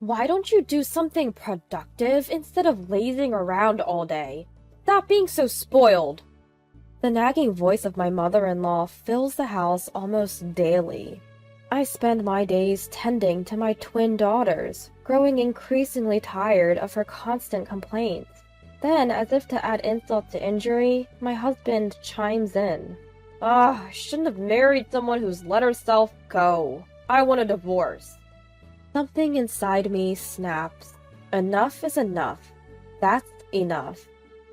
Why don't you do something productive instead of lazing around all day? Stop being so spoiled. The nagging voice of my mother-in-law fills the house almost daily. I spend my days tending to my twin daughters, growing increasingly tired of her constant complaints. Then, as if to add insult to injury, my husband chimes in. I shouldn't have married someone who's let herself go. I want a divorce. Something inside me snaps. Enough is enough. That's enough.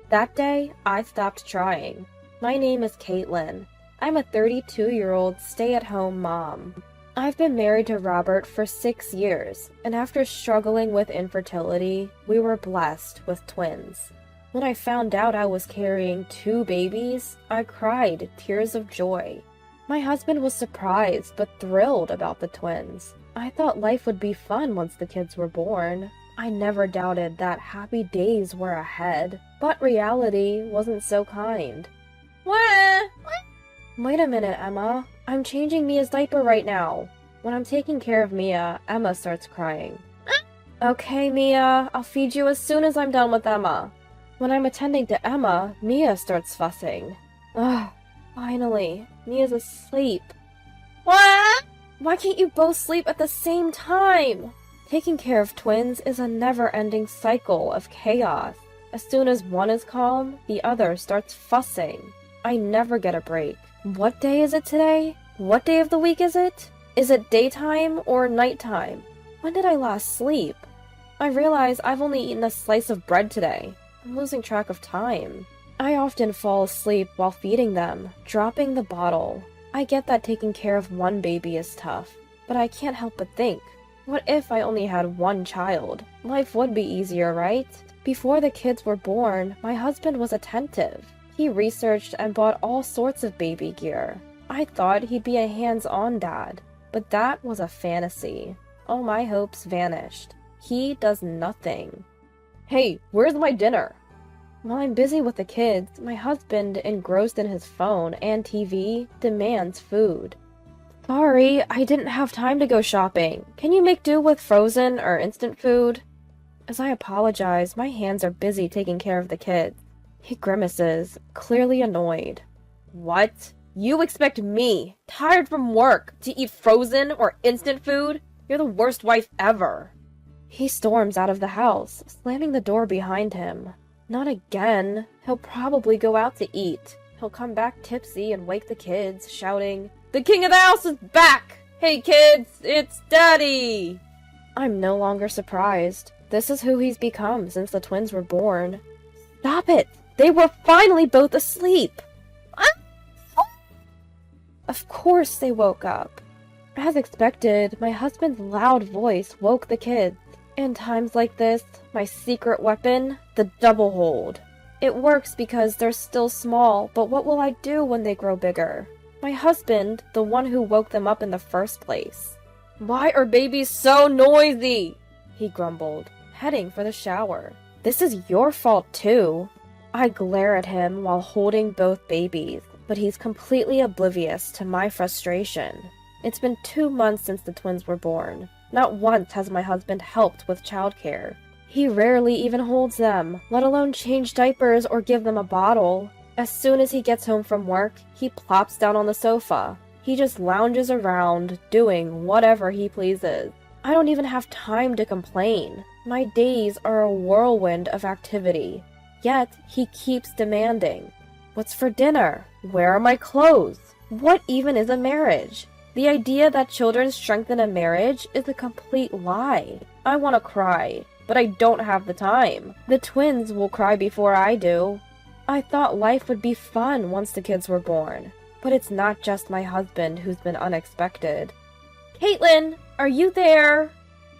That day, I stopped trying. My name is Caitlin. I'm a 32-year-old stay-at-home mom. I've been married to Robert for 6 years, and after struggling with infertility, we were blessed with twins. When I found out I was carrying 2 babies, I cried tears of joy. My husband was surprised but thrilled about the twins. I thought life would be fun once the kids were born. I never doubted that happy days were ahead, but reality wasn't so kind. Wait a minute, Emma. I'm changing Mia's diaper right now. When I'm taking care of Mia, Emma starts crying. Okay, Mia, I'll feed you as soon as I'm done with Emma. When I'm attending to Emma, Mia starts fussing. Ugh, finally, Mia's asleep. Why can't you both sleep at the same time? Taking care of twins is a never-ending cycle of chaos. As soon as one is calm, the other starts fussing. I never get a break. What day is it today? What day of the week is it? Is it daytime or nighttime? When did I last sleep? I realize I've only eaten a slice of bread today. I'm losing track of time. I often fall asleep while feeding them, dropping the bottle. I get that taking care of one baby is tough, but I can't help but think, what if I only had one child? Life would be easier, right? Before the kids were born, my husband was attentive. He researched and bought all sorts of baby gear. I thought he'd be a hands-on dad, but that was a fantasy. All my hopes vanished. He does nothing. Hey, where's my dinner? While I'm busy with the kids, my husband, engrossed in his phone and TV, demands food. Sorry, I didn't have time to go shopping. Can you make do with frozen or instant food? As I apologize, my hands are busy taking care of the kids. He grimaces, clearly annoyed. What? You expect me, tired from work, to eat frozen or instant food? You're the worst wife ever. He storms out of the house, slamming the door behind him. Not again. He'll probably go out to eat. He'll come back tipsy and wake the kids, shouting, "The king of the house is back! Hey kids, it's Daddy!" I'm no longer surprised. This is who he's become since the twins were born. Stop it! They were finally both asleep! Of course they woke up. As expected, my husband's loud voice woke the kids. In times like this, my secret weapon, the double hold. It works because they're still small, but what will I do when they grow bigger? My husband, the one who woke them up in the first place. Why are babies so noisy? He grumbled, heading for the shower. This is your fault too. I glare at him while holding both babies, but he's completely oblivious to my frustration. It's been 2 months since the twins were born. Not once has my husband helped with childcare. He rarely even holds them, let alone change diapers or give them a bottle. As soon as he gets home from work, he plops down on the sofa. He just lounges around, doing whatever he pleases. I don't even have time to complain. My days are a whirlwind of activity. Yet, he keeps demanding. What's for dinner? Where are my clothes? What even is a marriage? The idea that children strengthen a marriage is a complete lie. I want to cry, but I don't have the time. The twins will cry before I do. I thought life would be fun once the kids were born, but it's not just my husband who's been unexpected. Caitlin, are you there?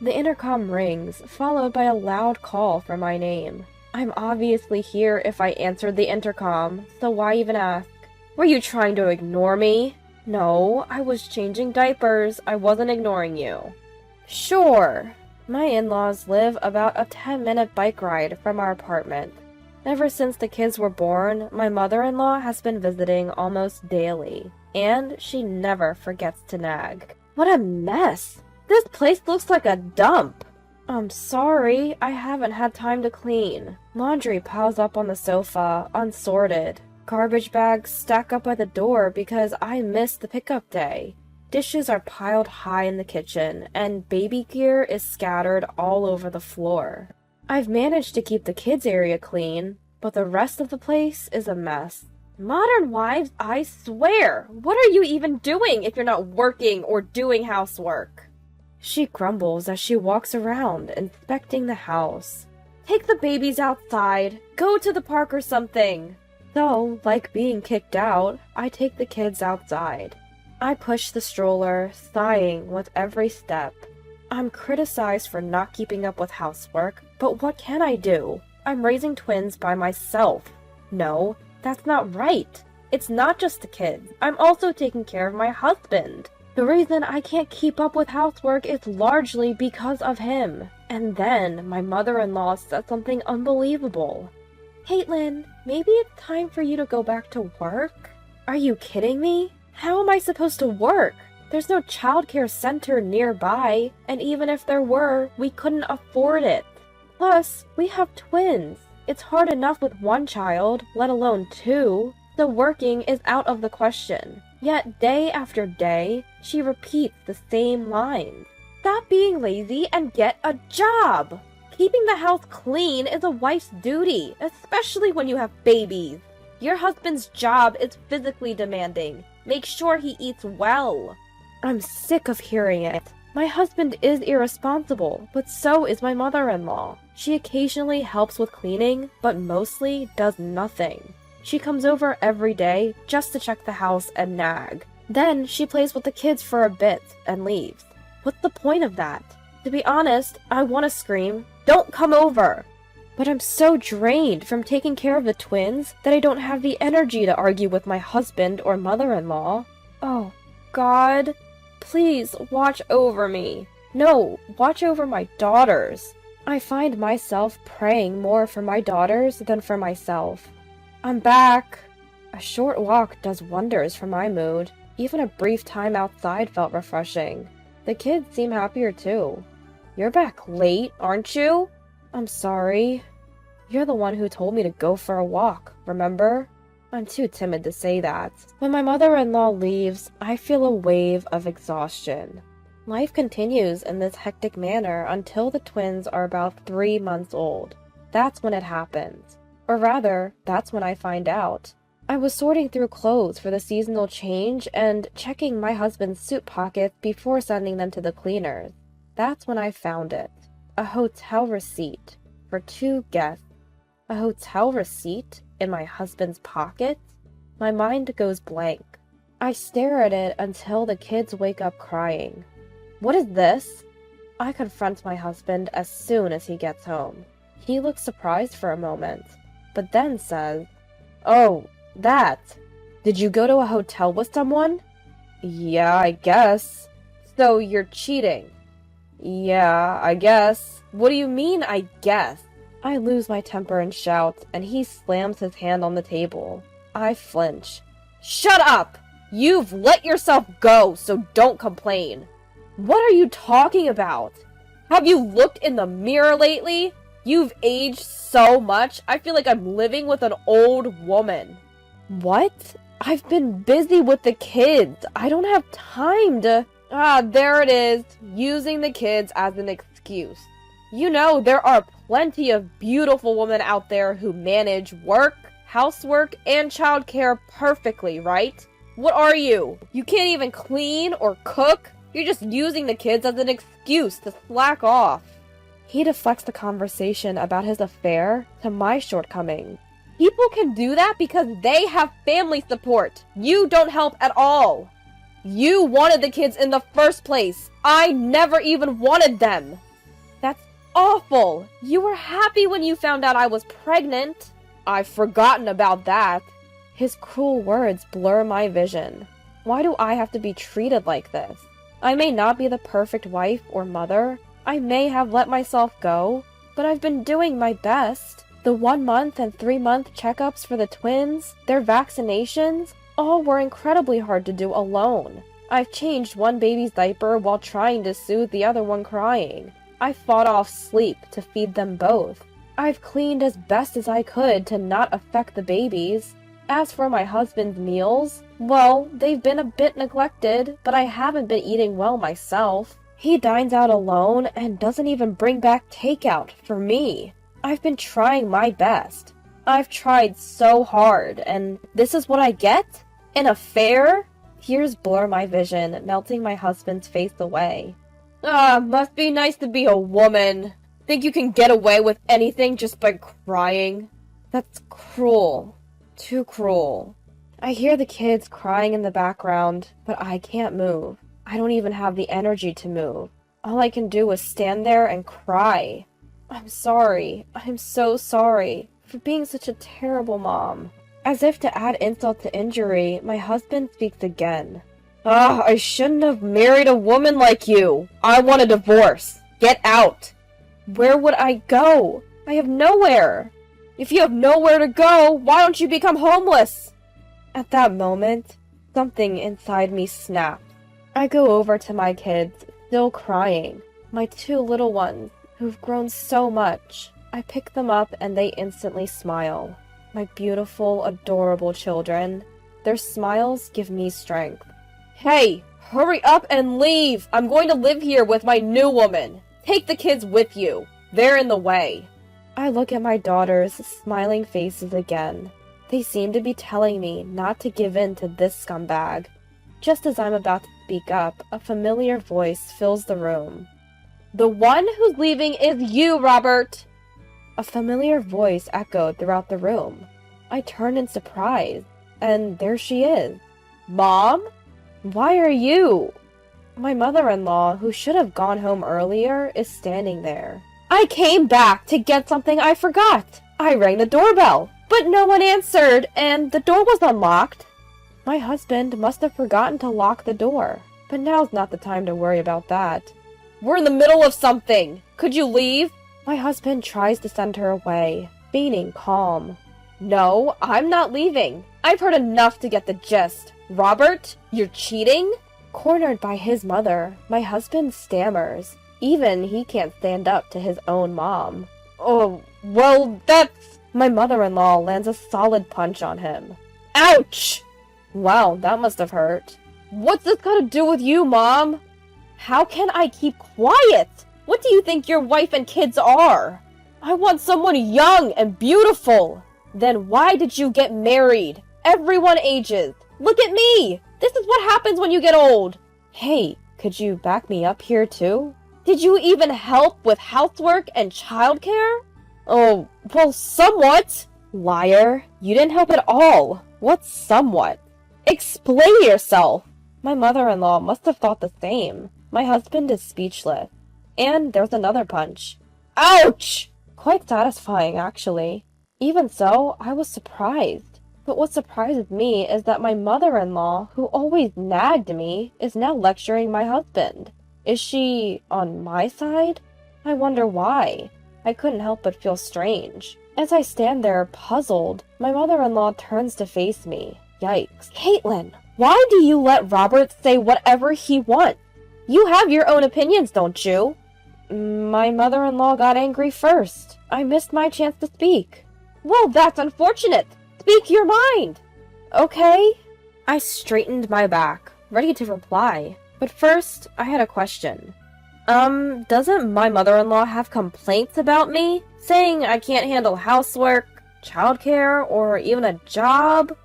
The intercom rings, followed by a loud call for my name. I'm obviously here if I answered the intercom, so why even ask? Were you trying to ignore me? No, I was changing diapers. I wasn't ignoring you. Sure. My in-laws live about a 10-minute bike ride from our apartment. Ever since the kids were born, my mother-in-law has been visiting almost daily, and she never forgets to nag. What a mess! This place looks like a dump! I'm sorry, I haven't had time to clean. Laundry piles up on the sofa, unsorted. Garbage bags stack up by the door because I missed the pickup day. Dishes are piled high in the kitchen, and baby gear is scattered all over the floor. I've managed to keep the kids' area clean, but the rest of the place is a mess. Modern wives, I swear! What are you even doing if you're not working or doing housework? She grumbles as she walks around, inspecting the house. Take the babies outside. Go to the park or something. So, like being kicked out, I take the kids outside. I push the stroller, sighing with every step. I'm criticized for not keeping up with housework, but what can I do? I'm raising twins by myself. No, that's not right. It's not just the kids. I'm also taking care of my husband. The reason I can't keep up with housework is largely because of him. And then my mother-in-law said something unbelievable. Caitlin, maybe it's time for you to go back to work? Are you kidding me? How am I supposed to work? There's no childcare center nearby, and even if there were, we couldn't afford it. Plus, we have twins. It's hard enough with one child, let alone two, so working is out of the question. Yet day after day, she repeats the same lines. Stop being lazy and get a job! Keeping the house clean is a wife's duty, especially when you have babies. Your husband's job is physically demanding. Make sure he eats well. I'm sick of hearing it. My husband is irresponsible, but so is my mother-in-law. She occasionally helps with cleaning, but mostly does nothing. She comes over every day just to check the house and nag. Then she plays with the kids for a bit and leaves. What's the point of that? To be honest, I want to scream, "Don't come over!" But I'm so drained from taking care of the twins that I don't have the energy to argue with my husband or mother-in-law. Oh, God, please watch over me. No, watch over my daughters. I find myself praying more for my daughters than for myself. I'm back. A short walk does wonders for my mood. Even a brief time outside felt refreshing. The kids seem happier too. You're back late, aren't you? I'm sorry. You're the one who told me to go for a walk, remember? I'm too timid to say that. When my mother-in-law leaves, I feel a wave of exhaustion. Life continues in this hectic manner until the twins are about 3 months old. That's when it happens. Or rather, that's when I find out. I was sorting through clothes for the seasonal change and checking my husband's suit pockets before sending them to the cleaners. That's when I found it. A hotel receipt for 2 guests. A hotel receipt in my husband's pocket? My mind goes blank. I stare at it until the kids wake up crying. What is this? I confront my husband as soon as he gets home. He looks surprised for a moment, but then says, "Oh, that. Did you go to a hotel with someone?" "Yeah, I guess." "So you're cheating?" "Yeah, I guess." "What do you mean, I guess?" I lose my temper and shout, and he slams his hand on the table. I flinch. "Shut up! You've let yourself go, so don't complain." "What are you talking about? Have you looked in the mirror lately? You've aged so much, I feel like I'm living with an old woman." "What? I've been busy with the kids. I don't have time to..." "Ah, there it is, using the kids as an excuse. You know, there are plenty of beautiful women out there who manage work, housework, and childcare perfectly, right? What are you? You can't even clean or cook? You're just using the kids as an excuse to slack off." He deflects the conversation about his affair to my shortcomings. People can do that because they have family support. You don't help at all. You wanted the kids in the first place. I never even wanted them. That's awful. You were happy when you found out I was pregnant. I've forgotten about that. His cruel words blur my vision. Why do I have to be treated like this? I may not be the perfect wife or mother. I may have let myself go, but I've been doing my best. The 1-month and 3-month checkups for the twins, their vaccinations, all were incredibly hard to do alone. I've changed one baby's diaper while trying to soothe the other one crying. I fought off sleep to feed them both. I've cleaned as best as I could to not affect the babies. As for my husband's meals, well, they've been a bit neglected, but I haven't been eating well myself. He dines out alone and doesn't even bring back takeout for me. I've been trying my best. I've tried so hard, and this is what I get? An affair? Tears blur my vision, melting my husband's face away. Must be nice to be a woman. Think you can get away with anything just by crying? That's cruel. Too cruel. I hear the kids crying in the background, but I can't move. I don't even have the energy to move. All I can do is stand there and cry. I'm sorry. I'm so sorry for being such a terrible mom. As if to add insult to injury, my husband speaks again. I shouldn't have married a woman like you. I want a divorce. Get out. Where would I go? I have nowhere. If you have nowhere to go, why don't you become homeless? At that moment, something inside me snaps. I go over to my kids, still crying. My two little ones, who've grown so much. I pick them up and they instantly smile. My beautiful, adorable children. Their smiles give me strength. Hey, hurry up and leave! I'm going to live here with my new woman. Take the kids with you. They're in the way. I look at my daughters' smiling faces again. They seem to be telling me not to give in to this scumbag. Just as I'm about to speak up, a familiar voice fills the room. The one who's leaving is you, Robert! A familiar voice echoed throughout the room. I turn in surprise, and there she is. Mom? Why are you? My mother-in-law, who should have gone home earlier, is standing there. I came back to get something I forgot. I rang the doorbell, but no one answered, and the door was unlocked. My husband must have forgotten to lock the door, but now's not the time to worry about that. We're in the middle of something. Could you leave? My husband tries to send her away, feigning calm. No, I'm not leaving. I've heard enough to get the gist. Robert, you're cheating? Cornered by his mother, my husband stammers. Even he can't stand up to his own mom. Oh, well, that's... My mother-in-law lands a solid punch on him. Ouch! Wow, that must have hurt. What's this got to do with you, Mom? How can I keep quiet? What do you think your wife and kids are? I want someone young and beautiful. Then why did you get married? Everyone ages. Look at me. This is what happens when you get old. Hey, could you back me up here too? Did you even help with housework and childcare? Oh, well, somewhat. Liar, you didn't help at all. What's somewhat? Explain yourself. My mother-in-law must have thought the same. My husband is speechless. And there's another punch. Ouch! Quite satisfying, actually. Even so, I was surprised. But what surprises me is that my mother-in-law, who always nagged me, is now lecturing my husband. Is she on my side? I wonder why. I couldn't help but feel strange. As I stand there, puzzled, my mother-in-law turns to face me. Yikes. Caitlin, why do you let Robert say whatever he wants? You have your own opinions, don't you? My mother-in-law got angry first. I missed my chance to speak. Well, that's unfortunate. Speak your mind. Okay. I straightened my back, ready to reply. But first, I had a question. Doesn't my mother-in-law have complaints about me? Saying I can't handle housework, childcare, or even a job?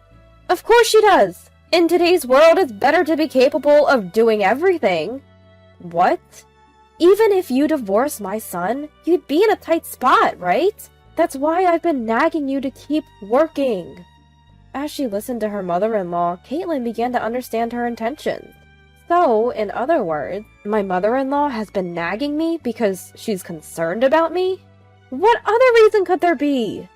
Of course she does. In today's world, it's better to be capable of doing everything. What? Even if you divorce my son, you'd be in a tight spot, right? That's why I've been nagging you to keep working. As she listened to her mother-in-law, Caitlin began to understand her intentions. So, in other words, my mother-in-law has been nagging me because she's concerned about me? What other reason could there be?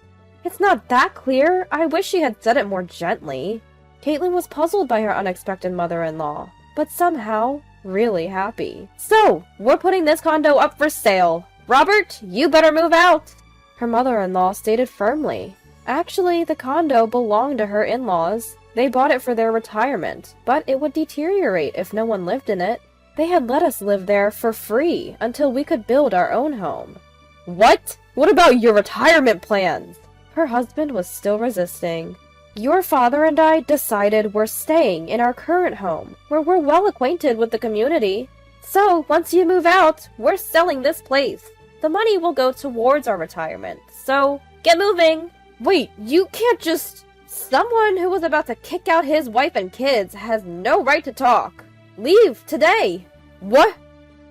It's not that clear. I wish she had said it more gently. Caitlin was puzzled by her unexpected mother-in-law, but somehow really happy. So, we're putting this condo up for sale. Robert, you better move out. Her mother-in-law stated firmly. Actually, the condo belonged to her in-laws. They bought it for their retirement, but it would deteriorate if no one lived in it. They had let us live there for free until we could build our own home. What? What about your retirement plans? Her husband was still resisting. Your father and I decided we're staying in our current home, where we're well acquainted with the community. So, once you move out, we're selling this place. The money will go towards our retirement, so get moving. Wait, you can't just... Someone who was about to kick out his wife and kids has no right to talk. Leave today. What?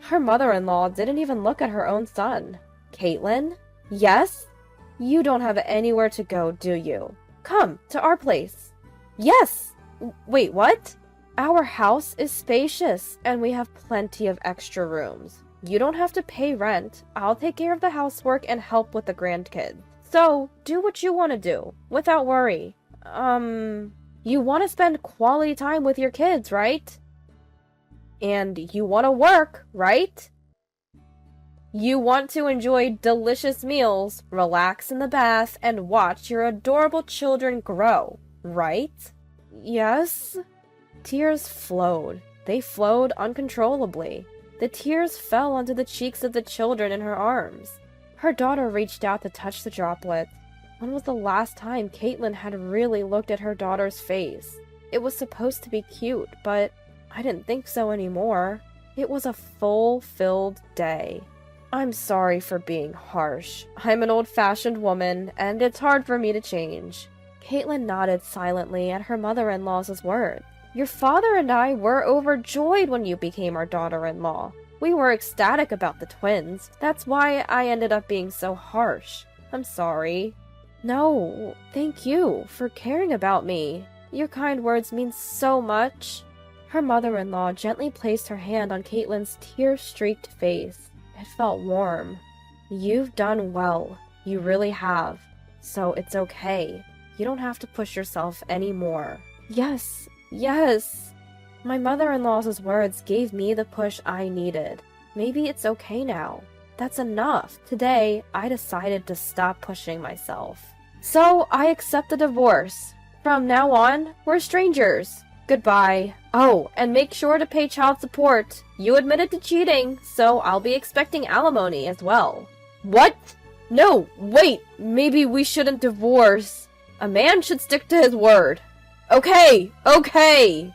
Her mother-in-law didn't even look at her own son. Caitlin? Yes? You don't have anywhere to go, do you? Come to our place. Yes! Wait, what? Our house is spacious, and we have plenty of extra rooms. You don't have to pay rent. I'll take care of the housework and help with the grandkids. So, do what you want to do, without worry. You want to spend quality time with your kids, right? And you want to work, right? You want to enjoy delicious meals, relax in the bath, and watch your adorable children grow, right? Yes? Tears flowed. They flowed uncontrollably. The tears fell onto the cheeks of the children in her arms. Her daughter reached out to touch the droplets. When was the last time Caitlin had really looked at her daughter's face? It was supposed to be cute, but I didn't think so anymore. It was a full-filled day. I'm sorry for being harsh. I'm an old-fashioned woman, and it's hard for me to change. Caitlin nodded silently at her mother-in-law's words. Your father and I were overjoyed when you became our daughter-in-law. We were ecstatic about the twins. That's why I ended up being so harsh. I'm sorry. No, thank you for caring about me. Your kind words mean so much. Her mother-in-law gently placed her hand on Caitlin's tear-streaked face. It felt warm. You've done well. You really have. So it's okay. You don't have to push yourself anymore. Yes, yes. My mother-in-law's words gave me the push I needed. Maybe it's okay now. That's enough. Today, I decided to stop pushing myself. So, I accept the divorce. From now on, we're strangers. Goodbye. Oh, and make sure to pay child support. You admitted to cheating, so I'll be expecting alimony as well. What? No, wait. Maybe we shouldn't divorce. A man should stick to his word. Okay, okay.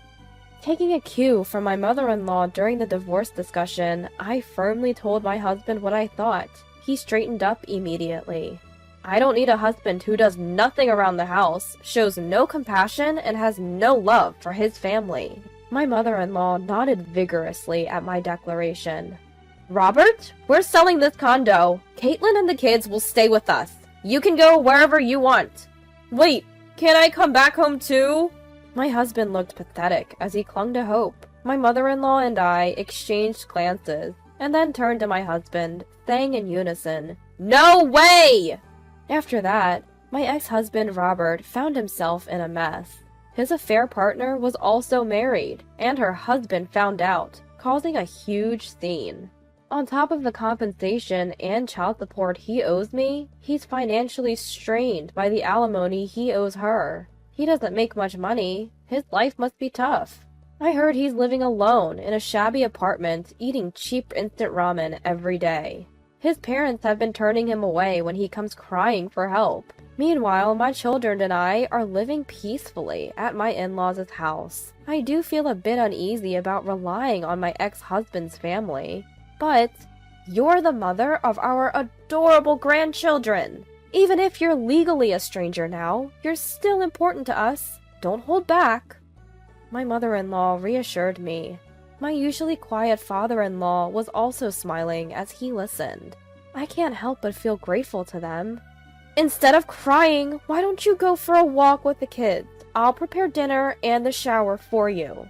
Taking a cue from my mother-in-law during the divorce discussion, I firmly told my husband what I thought. He straightened up immediately. I don't need a husband who does nothing around the house, shows no compassion, and has no love for his family. My mother-in-law nodded vigorously at my declaration. Robert, we're selling this condo. Caitlin and the kids will stay with us. You can go wherever you want. Wait, can I come back home too? My husband looked pathetic as he clung to hope. My mother-in-law and I exchanged glances, and then turned to my husband, saying in unison, No way! After that, my ex-husband Robert found himself in a mess. His affair partner was also married, and her husband found out, causing a huge scene. On top of the compensation and child support he owes me, he's financially strained by the alimony he owes her. He doesn't make much money. His life must be tough. I heard he's living alone in a shabby apartment, eating cheap instant ramen every day. His parents have been turning him away when he comes crying for help. Meanwhile, my children and I are living peacefully at my in-laws' house. I do feel a bit uneasy about relying on my ex-husband's family. But you're the mother of our adorable grandchildren. Even if you're legally a stranger now, you're still important to us. Don't hold back. My mother-in-law reassured me. My usually quiet father-in-law was also smiling as he listened. I can't help but feel grateful to them. Instead of crying, why don't you go for a walk with the kids? I'll prepare dinner and the shower for you.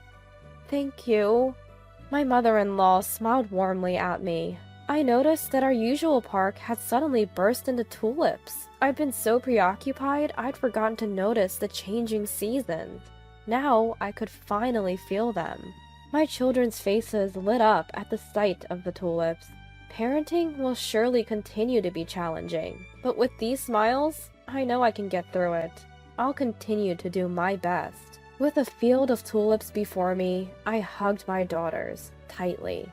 Thank you. My mother-in-law smiled warmly at me. I noticed that our usual park had suddenly burst into tulips. I'd been so preoccupied, I'd forgotten to notice the changing seasons. Now, I could finally feel them. My children's faces lit up at the sight of the tulips. Parenting will surely continue to be challenging, but with these smiles, I know I can get through it. I'll continue to do my best. With a field of tulips before me, I hugged my daughters, tightly.